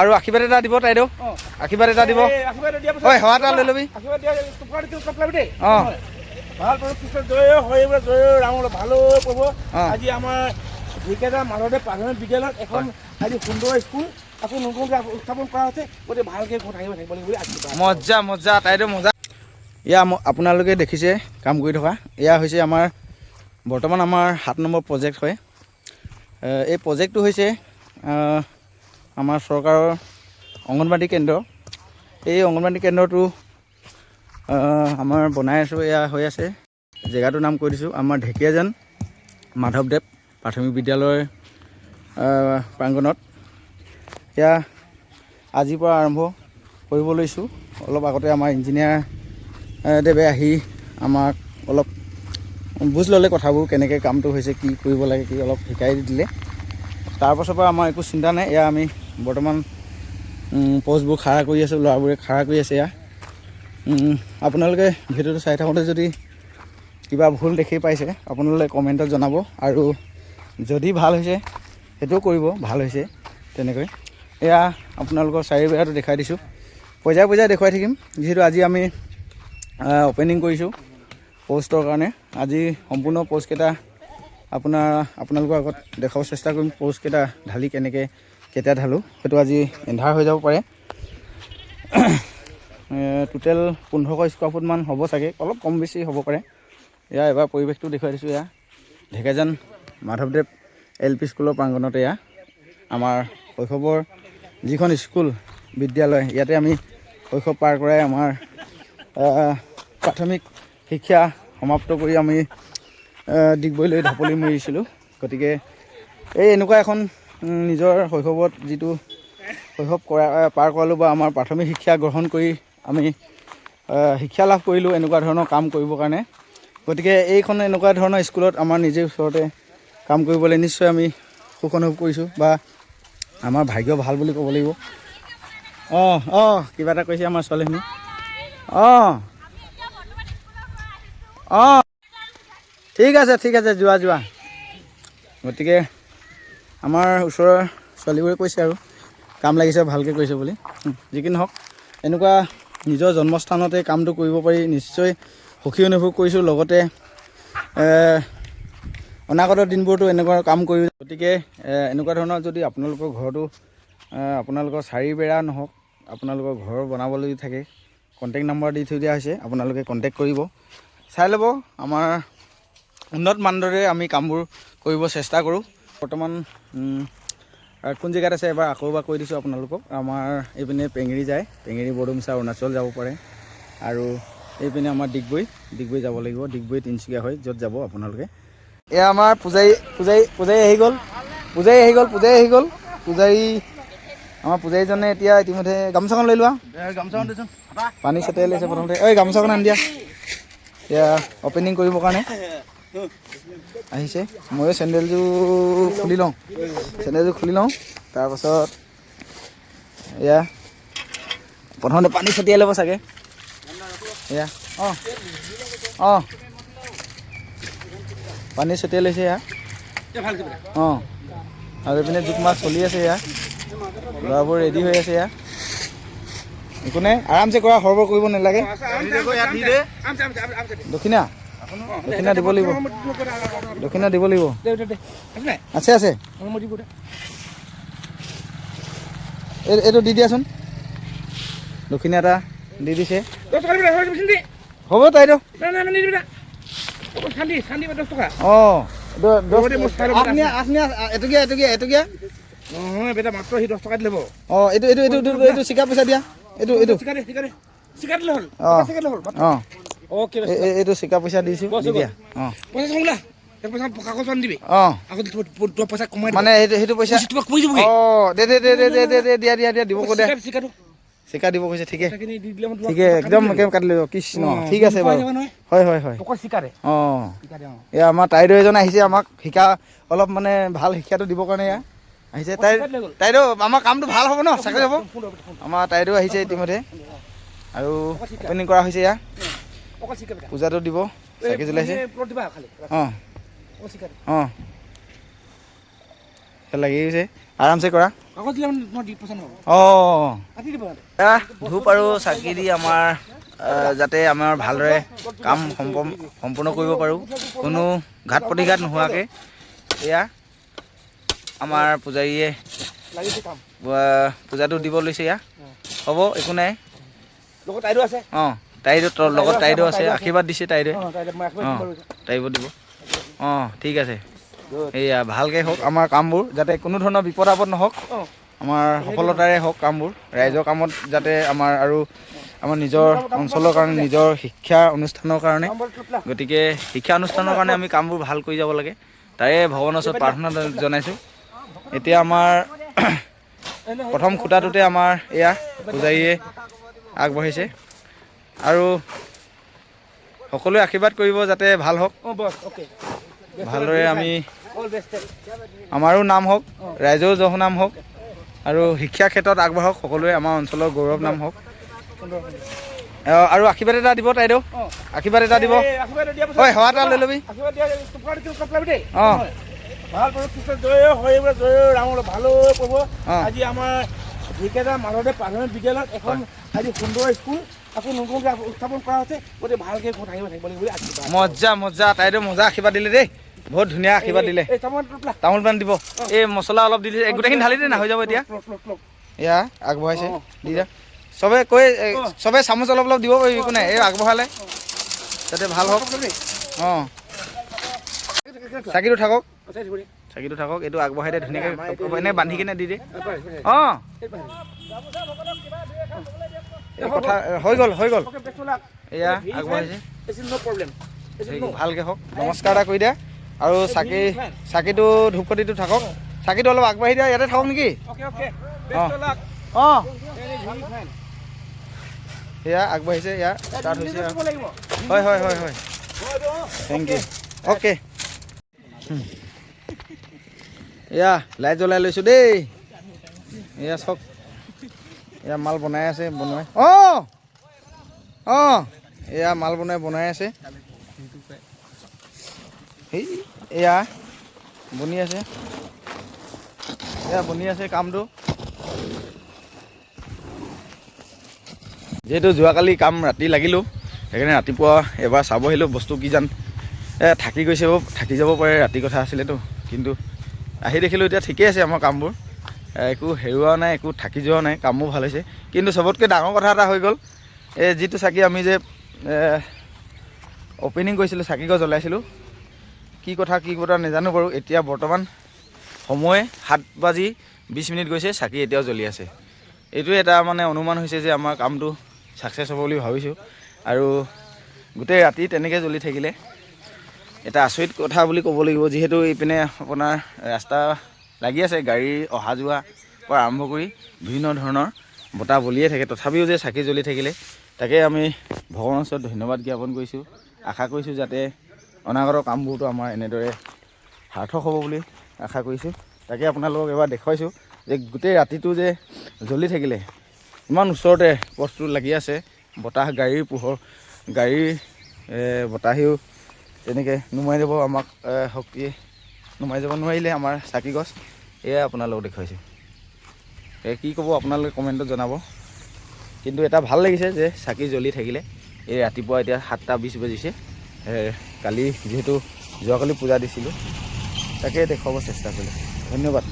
আৰু আশীৰ্বাদ এটা দিব তাইদেউ আশীৰ্বাদ এটা দিব হয় সেৱা এটা লৈ ল'বি অঁ ভাল প্ৰভু কৃষ্ণ জয় হৰি জয় ৰাম ভালো প্ৰভু আজি আমাৰ ঢেকীয়াজুলি মাধৱদেৱ প্ৰাথমিক বিদ্যালয়ত এখন আজি সুন্দৰ স্কুল আকৌ নতুনকৈ উত্থাপন কৰা হৈছে গতিকে ভালকৈ থাকিব বুলি আশীৰ্বাদ মজা মজা তাইদেউ মজা এয়া আপোনালোকে দেখিছে কাম কৰি থকা এয়া হৈছে আমাৰ বৰ্তমান আমাৰ 7 নম্বৰ প্ৰজেক্ট হয় এই প্ৰজেক্টটো হৈছে আমাৰ চৰকাৰৰ অংগনবাদী কেন্দ্ৰ এই অংগনবাদী কেন্দ্ৰটো আমাৰ বনাই আছোঁ এয়া হৈ আছে জেগাটোৰ নাম কৈ দিছোঁ আমাৰ ঢেকীয়াজুলি মাধৱদেৱ প্ৰাথমিক বিদ্যালয়ৰ প্ৰাংগণত এয়া আজিৰ পৰা আৰম্ভ কৰিব লৈছোঁ অলপ আগতে আমাৰ ইঞ্জিনিয়াৰ দেৱে আহি আমাক অলপ বুজ ল'লে কথাবোৰ কেনেকৈ কামটো হৈছে কি কৰিব লাগে কি অলপ শিকাই দিলে তাৰপাছৰ পৰা আমাৰ একো চিন্তা নাই এয়া আমি বৰ্তমান পষ্টবোৰ খাৰা কৰি আছোঁ ল'ৰাবোৰে খাৰা কৰি আছে এয়া আপোনালোকে ভিডিঅ'টো চাই থাকোঁতে যদি কিবা ভুল দেখি পাইছে আপোনালোকে কমেণ্টত জনাব আৰু যদি ভাল হৈছে সেইটোও কৰিব ভাল হৈছে তেনেকৈ এয়া আপোনালোকৰ চাৰিবেৰাটো দেখাই দিছোঁ পৰ্যায় পৰ্যায় দেখুৱাই থাকিম যিহেতু আজি আমি অপেনিং কৰিছোঁ প'ষ্টৰ কাৰণে আজি সম্পূৰ্ণ প'ষ্টকেইটা আপোনালোকৰ আগত দেখাব চেষ্টা কৰিম প'ষ্টকেইটা ঢালি কেতিয়া ঢালোঁ সেইটো আজি এন্ধাৰ হৈ যাব পাৰে টোটেল 1500 স্কোৱাৰ ফুটমান হ'ব চাগে অলপ কম বেছি হ'ব পাৰে এয়া এবাৰ পৰিৱেশটো দেখুৱাই দিছোঁ এয়া ঢেকীয়াজুলি মাধৱদেৱ LP স্কুলৰ প্ৰাংগণতে এয়া আমাৰ শৈশৱৰ যিখন স্কুল বিদ্যালয় ইয়াতে আমি শৈশৱ পাৰ কৰাই আমাৰ প্ৰাথমিক শিক্ষা সমাপ্ত কৰি আমি ডিগবৈলৈ ঢাপলি মেলিছিলোঁ গতিকে এই এনেকুৱা এখন নিজৰ শৈশৱত যিটো শৈশৱ পাৰ কৰালোঁ বা আমাৰ প্ৰাথমিক শিক্ষা গ্ৰহণ কৰি আমি শিক্ষা লাভ কৰিলোঁ এনেকুৱা ধৰণৰ কাম কৰিবৰ কাৰণে গতিকে এইখন এনেকুৱা ধৰণৰ স্কুলত আমাৰ নিজে ওচৰতে কাম কৰিবলৈ নিশ্চয় আমি সুখ অনুভৱ কৰিছোঁ বা আমাৰ ভাগ্য ভাল বুলি ক'ব লাগিব কিবা এটা কৈছে আমাৰ ছোৱালীখিনি ঠিক আছে যোৱা গতিকে আমাৰ ওচৰৰ ছোৱালীবোৰে কৈছে আৰু কাম লাগিছে ভালকৈ কৰিছে বুলি যি কি নহওক এনেকুৱা নিজৰ জন্মস্থানতে কামটো কৰিব পাৰি নিশ্চয় সুখী অনুভৱ কৰিছোঁ লগতে অনাগত দিনবোৰতো এনেকুৱা কাম কৰি গতিকে এনেকুৱা ধৰণৰ যদি আপোনালোকৰ ঘৰতো আপোনালোকৰ চাৰিবেৰা নহওক আপোনালোকৰ ঘৰ বনাবলৈ থাকে কণ্টেক্ট নম্বৰ দি থৈ দিয়া হৈছে আপোনালোকে কণ্টেক্ট কৰিব চাই ল'ব আমাৰ উন্নত মানদণ্ডে আমি কামবোৰ কৰিব চেষ্টা কৰোঁ বৰ্তমান কোন জেগাত আছে এবাৰ আকৌ এবাৰ কৈ দিছোঁ আপোনালোকক আমাৰ এইপিনে পেঙেৰি যায় পেঙেৰি বৰডুমচা অৰুণাচল যাব পাৰে আৰু এইপিনে আমাৰ ডিগবৈ যাব লাগিব ডিগবৈ তিনিচুকীয়া হৈ য'ত যাব আপোনালোকে এয়া আমাৰ পূজাৰী আহি গ'ল আমাৰ পূজাৰীজনে এতিয়া ইতিমধ্যে গামোচাখন লৈ লোৱা পানী ছটিয়াই লৈছে প্ৰথমতে গামোচাখন আনি দিয়া এতিয়া অপেনিং কৰিবৰ কাৰণে আহিছে ময়ো চেণ্ডেলযোৰ খুলি লওঁ তাৰপাছত এয়া প্ৰথমতে পানী ছটিয়াই ল'ব চাগে এয়া পানী ছটিয়াই লৈছে এয়া আৰু এইপিনে জোখ মাছ চলি আছে এয়া ল'ৰাবোৰ ৰেডি হৈ আছে এয়া একো নাই আৰামছে কৰা সৰবৰ কৰিব নালাগে দক্ষিণা দিব লাগিব আছে এইটো দি দিয়াচোন দক্ষিণা এটা দি দিছে হ'ব তাইতো এটকীয়া মাত্ৰ সি 10 টকা দিলে এইটো চিকা পইচা দিয়া এইটো এইটো চিকা পইচা দিছোঁ দিয়া মানে সেইটো পইচা দিয়া দিব দে চিকা দিব কৈছে ঠিকে একদম কাটি লৈ কৃষ্ণ ঠিক আছে বাৰু হয় এয়া আমাৰ তাইদেউ এজন আহিছে আমাক শিকা অলপ মানে ভাল শিক্ষাটো দিবৰ কাৰণে এয়া আহিছে তাইদেউ আমাৰ কামটো ভাল হ'ব ন চাকৰি হ'ব আমাৰ তাইদেউ আহিছে ইতিমধ্যে আৰু অপেনিং কৰা হৈছে এয়া পূজাটো দিব চাকি জ্বলাইছে লাগি গৈছে আৰামছে কৰা কাগজ দিলে মই দি পইচা নহ'ব অঁ কাটি দিব ধূপ আৰু চাকি দি আমাৰ যাতে আমাৰ ভালদৰে কাম সম্পূৰ্ণ কৰিব পাৰোঁ কোনো ঘাট প্ৰতিঘাত নোহোৱাকৈ এয়া আমাৰ পূজাৰীয়ে লাগিছে কাম পূজাটো দিব লৈছে এয়া হ'ব একো নাই লগত তাইৰো আছে অঁ তাইৰো তোৰ লগত তাইৰো আছে আশীৰ্বাদ দিছে তাইৰে মই অঁ তাইব দিব অঁ ঠিক আছে এয়া ভালকৈ হওক আমাৰ কামবোৰ যাতে কোনো ধৰণৰ বিপদ আপদ নহওক আমাৰ সফলতাৰে হওক কামবোৰ ৰাইজৰ কামত যাতে আমাৰ আৰু আমাৰ নিজৰ অঞ্চলৰ কাৰণে নিজৰ শিক্ষা অনুষ্ঠানৰ কাৰণে গতিকে শিক্ষা অনুষ্ঠানৰ কাৰণে আমি কামবোৰ ভাল কৰি যাব লাগে তাৰে ভগৱানৰ ওচৰত প্ৰাৰ্থনা জনাইছোঁ এতিয়া আমাৰ প্ৰথম খুঁটাটোতে আমাৰ এয়া পূজাৰীয়ে আগবাঢ়িছে আৰু সকলোৱে আশীৰ্বাদ কৰিব যাতে ভাল হওক ভালদৰে আমি আমাৰো নাম হওক ৰাইজৰো জহনাম হওক আৰু শিক্ষা ক্ষেত্ৰত আগবাঢ়ক সকলোৱে আমাৰ অঞ্চলৰ গৌৰৱ নাম হওক আৰু আশীৰ্বাদ এটা দিব তাইদেউ আশীৰ্বাদ এটা দিব হয় সেৱা এটা লৈ ল'বি অঁ ভাল প্ৰভু কৃষ্ণ জয় হৰি জয় ৰাম ভালো প্ৰভু আজি আমাৰ ঢেকীয়াজোৱা মাধৱদেৱ প্ৰাথমিক বিদ্যালয়ত এখন আজি সুন্দৰ স্কুল আকৌ নতুনকৈ উত্থাপন কৰা হৈছে গতিকে ভালকৈ ঘৰত আহিব থাকিব লাগিব বুলি আশীৰ্বাদ মজা মজা তাইদেউ মজা আশীৰ্বাদ দিলে দেই বহুত ধুনীয়া আশীৰ্বাদ দিলে তামোল পাণ দিব এই মছলা অলপ দি দিছে গোটেইখিনি ঢালি দে না হৈ যাব এতিয়া এয়া আগবঢ়াইছে দি দে চবে কৈ চবে চামুচ অলপ অলপ দিব পাৰিবি একো নাই এই আগবঢ়ালে যাতে ভাল হওক অঁ চাকিটো থাকক চাকিটো থাকক এইটো আগবঢ়াই দে ধুনীয়াকৈ এনেকৈ বান্ধি কিনে দি দে অঁ এই কথা হৈ গ'ল এয়া আগবঢ়াইছে ভালকৈ হওক নমস্কাৰ এটা কৰি দিয়া আৰু চাকিটো ধূপকাঠিটো থাকক চাকিটো অলপ আগবাঢ়ি দিয়া ইয়াতে থাকক নেকি অঁ এয়া আগবাঢ়িছে এয়া ষ্টাৰ্ট হৈছে হয় থেংক ইউ অ'কে এয়া লাইট জ্বলাই লৈছোঁ দেই এয়া চক এয়া মাল বনাই আছে বনোৱাই অঁ এয়া মাল বনাই আছে সেই এয়া বনি আছে কামটো যিহেতু যোৱাকালি কাম ৰাতি লাগিলোঁ সেইকাৰণে ৰাতিপুৱা এবাৰ চাব আহিলোঁ বস্তু কি জান থাকি গৈছে থাকি যাব পাৰে ৰাতি কথা আছিলেতো কিন্তু আহি দেখিলোঁ এতিয়া ঠিকেই আছে আমাৰ কামবোৰ একো হেৰুৱা নাই একো থাকি যোৱা নাই কামবোৰ ভাল হৈছে কিন্তু চবতকৈ ডাঙৰ কথা এটা হৈ গ'ল এই যিটো চাকি আমি যে অ'পেনিং কৰিছিলোঁ চাকিগছ জ্বলাইছিলোঁ কি কথা নাজানো বাৰু এতিয়া বৰ্তমান সময় 7:20 গৈছে চাকি এতিয়াও জ্বলি আছে এইটোৱে এটা মানে অনুমান হৈছে যে আমাৰ কামটো ছাকচেছ হ'ব বুলি ভাবিছোঁ আৰু গোটেই ৰাতি তেনেকৈ জ্বলি থাকিলে এটা আচৰিত কথা বুলি ক'ব লাগিব যিহেতু এইপিনে আপোনাৰ ৰাস্তা লাগি আছে গাড়ী অহা যোৱাৰ পৰা আৰম্ভ কৰি বিভিন্ন ধৰণৰ বতাহ বলিয়ে থাকে তথাপিও যে চাকি জ্বলি থাকিলে তাকে আমি ভগৱানৰ ওচৰত ধন্যবাদ জ্ঞাপন কৰিছোঁ আশা কৰিছোঁ যাতে অনাগত কামবোৰতো আমাৰ এনেদৰে সাৰ্থক হ'ব বুলি আশা কৰিছোঁ তাকে আপোনালোকক এবাৰ দেখুৱাইছোঁ যে গোটেই ৰাতিটো যে জ্বলি থাকিলে ইমান ওচৰতে পথটো লাগি আছে বতাহ গাড়ীৰ পোহৰ গাড়ীৰ বতাহেও তেনেকৈ নুমাই যাব আমাক শক্তিয়ে নুমাই যাব নোৱাৰিলে আমাৰ চাকি গছ এয়াই আপোনালোকক দেখুৱাইছোঁ কি ক'ব আপোনালোকে কমেণ্টত জনাব কিন্তু এটা ভাল লাগিছে যে চাকি জ্বলি থাকিলে এই ৰাতিপুৱা এতিয়া 7:20 বাজিছে কালি যিহেতু যোৱাকালি পূজা দিছিলোঁ তাকে দেখুৱাব চেষ্টা কৰিলোঁ ধন্যবাদ